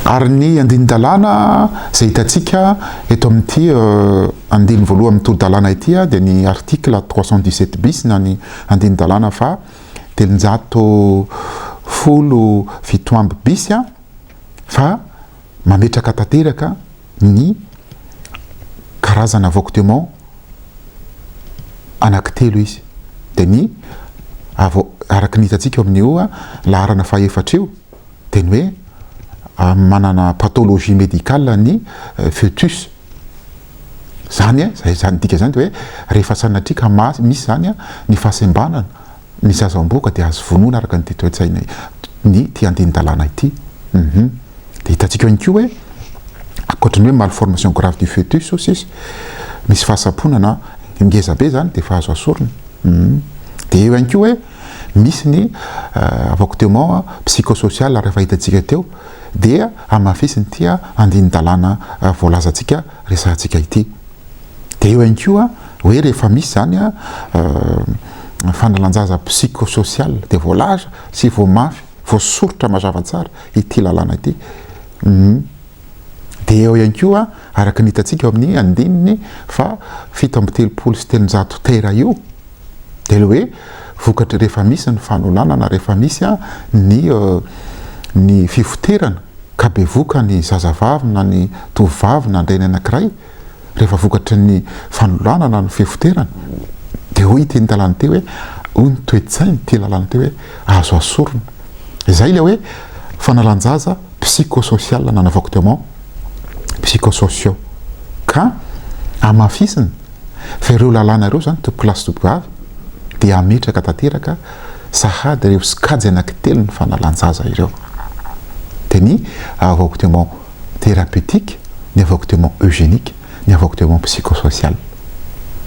Ary ny andinin-dalàna zay hitantsika eto amin'ity andiny voalohany amin'ny toro-dalàna ity dia ny article 317 bis na ny andinin-dalàna fa 317 amby bis fa mametraka tanteraka ny karazana avortement anankitelo izy dia ny araka ny hitantsika amin'ny io laharana fahaefatra io dia ny hoe manana pathologie médicale ny fœtus zany zany dika zany hoe rehefa sanatrika misy zany ny fahasembanana ny zazamboka dia azo vonoina araka ny toe-tsaina ny ty andinin-dalàna ity dia hitantsika ihany koa hoe ankoatran'ny hoe malformation grave du fœtus sisy misy fahasaponana ngeza be zany dia efa azo asorina dia eo ihany koa hoe misy ny avortement psychosocial rehefa hitantsika teo dia amafisiny tia andinin-dalàna voalazantsika resantsika ity dia eo ihany koa hoe rehefa misy zany fanalanjaza psychosocial dia voalaza sy voamafy voasorotra mazava tsara ity lalàna ity dia eo ihany koa araka ny hitantsika amin'ny andininy fa 7telopolo sy 300 tera io dia le hoe vokatra rehefa misy ny fanolanana rehefa misy ny fivoterana ka be voka ny zazavavy na ny tovavy na ndrainy anankiray rehefa vokatra ny fanolanana ny fivoterana dia hoy ity ny-dalàna teo hoe hoy ny toe-tsainy ty lalàna teo hoe azo asorona izay le hoe fanalanjaza psychosocial na avortement psychosociaux ka amafisiny fa ireo lalàna ireo zany topilasy topoavy dia ametraka tanteraka sahady ireo sikajy anankitelo ny fanalanjaza ireo dia ny avortement thérapeutique ny avortement eugénique ny avortement psychosocial